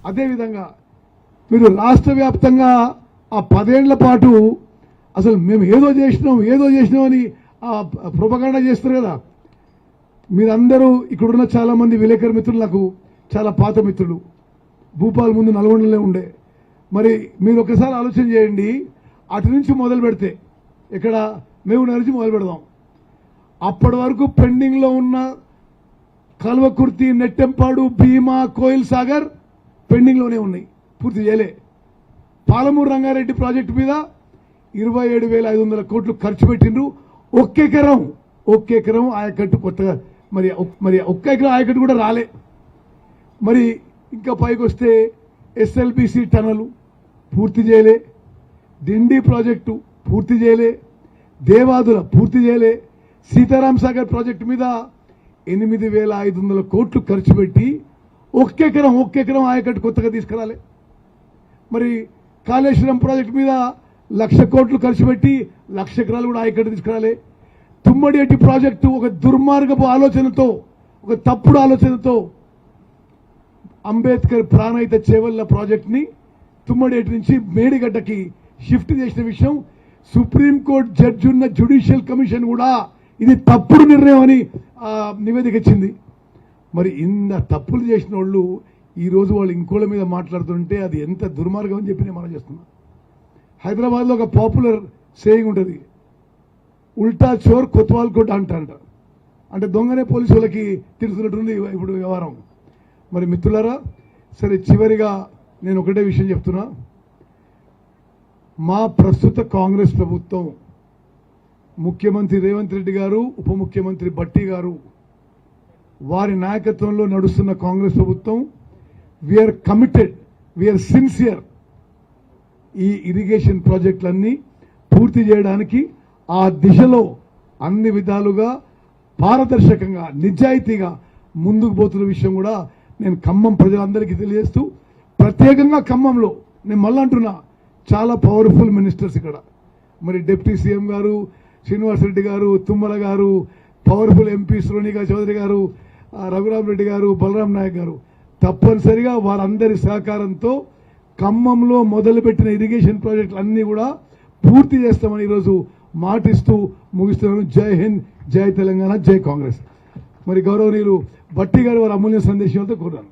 అదేవిధంగా మీరు రాష్ట్ర వ్యాప్తంగా ఆ 10 ఏళ్ల పాటు అసలు మేము ఏదో చేసినాం అని ప్రొపగండా చేస్తారు కదా. మీరందరూ ఇక్కడున్న చాలామంది విలేకరు మిత్రులు నాకు చాలా పాత మిత్రులు, భూపాల్ ముందు నల్గొండలో ఉండే. మరి మీరు ఒకసారి ఆలోచన చేయండి, అటు నుంచి మొదలు పెడితే ఇక్కడ మేము నుంచి మొదలు పెడదాం. అప్పటి వరకు పెండింగ్లో ఉన్న కల్వకుర్తి, నెట్టెంపాడు, భీమా, కోయిల్ సాగర్ పెండింగ్లోనే ఉన్నాయి, పూర్తి చేయలే. పాలమూరు రంగారెడ్డి ప్రాజెక్టు మీద 27,500 కోట్లు ఖర్చు పెట్టిండ్రు. ఒక్క ఎకరం ఆయకట్టు కొత్తగా మరి ఒక్క ఎకరం ఆయకట్టు కూడా రాలే. మరి ఇంకా పైకి వస్తే SLBC టనలు పూర్తి చేయలే, డిండి ప్రాజెక్టు పూర్తి చేయలే, దేవాదుల పూర్తి చేయలే, సీతారాం సాగర్ ప్రాజెక్టు మీద 8,500 కోట్లు ఖర్చు పెట్టి ఒక్క ఎకరం ఆయకట్టు కొత్తగా తీసుకురాలే. మరి కాళేశ్వరం ప్రాజెక్టు మీద 1,00,000 కోట్లు ఖర్చు పెట్టి 1,00,000 ఎకరాలు కూడా ఆయకట్టు తీసుకురాలే. తుమ్మడిఎట్టి ప్రాజెక్టు ఒక దుర్మార్గపు ఆలోచనతో, ఒక తప్పుడు ఆలోచనతో అంబేద్కర్ ప్రాణహిత చేవల్ల ప్రాజెక్ట్ని తుమ్మడిఎట్టి నుంచి మేడిగడ్డకి షిఫ్ట్ చేసిన విషయం సుప్రీంకోర్టు జడ్జి ఉన్న జ్యుడిషియల్ కమిషన్ కూడా ఇది తప్పుడు నిర్ణయం అని నివేదిక ఇచ్చింది. మరి ఇన్న తప్పులు చేసిన వాళ్ళు ఈరోజు వాళ్ళు ఇంకోళ్ళ మీద మాట్లాడుతుంటే అది ఎంత దుర్మార్గం అని చెప్పి నేను మనం చేస్తున్నా. హైదరాబాద్లో ఒక పాపులర్ సేయింగ్ ఉంటుంది, ఉల్టా చోర్ కొత్వాల్ కొట్ అంటారంట. అంటే దొంగనే పోలీసు వాళ్ళకి తిరుగుతున్నట్టుంది ఇప్పుడు వ్యవహారం. మరి మిత్రులారా, సరే చివరిగా నేను ఒకటే విషయం చెప్తున్నా. మా ప్రస్తుత కాంగ్రెస్ ప్రభుత్వం, ముఖ్యమంత్రి రేవంత్ రెడ్డి గారు, ఉప ముఖ్యమంత్రి భట్టి గారు, వారి నాయకత్వంలో నడుస్తున్న కాంగ్రెస్ ప్రభుత్వం వీఆర్ కమిటెడ్, వీఆర్ సిన్సియర్. ఈ ఇరిగేషన్ ప్రాజెక్టులన్నీ పూర్తి చేయడానికి ఆ దిశలో అన్ని విధాలుగా పారదర్శకంగా, నిజాయితీగా ముందుకు పోతున్న విషయం కూడా నేను ఖమ్మం ప్రజలందరికీ తెలియజేస్తూ, ప్రత్యేకంగా ఖమ్మంలో నేను మళ్ళీ అంటున్నా, చాలా పవర్ఫుల్ మినిస్టర్స్ ఇక్కడ. మరి డిప్యూటీ సీఎం గారు శ్రీనివాసరెడ్డి గారు, తుమ్మల గారు, పవర్ఫుల్ ఎంపీ శ్రోణిగా చౌదరి గారు, రఘురామ్ రెడ్డి గారు, బలరాం నాయక్ గారు, తప్పనిసరిగా వారందరి సహకారంతో ఖమ్మంలో మొదలుపెట్టిన ఇరిగేషన్ ప్రాజెక్టులు అన్నీ కూడా పూర్తి చేస్తామని ఈరోజు మాటిస్తూ ముగిస్తున్నాను. జై హింద్, జై తెలంగాణ, జై కాంగ్రెస్. మరి గౌరవనీయులు భట్టి గారు వారి అమూల్య సందేశంతో కోరాను.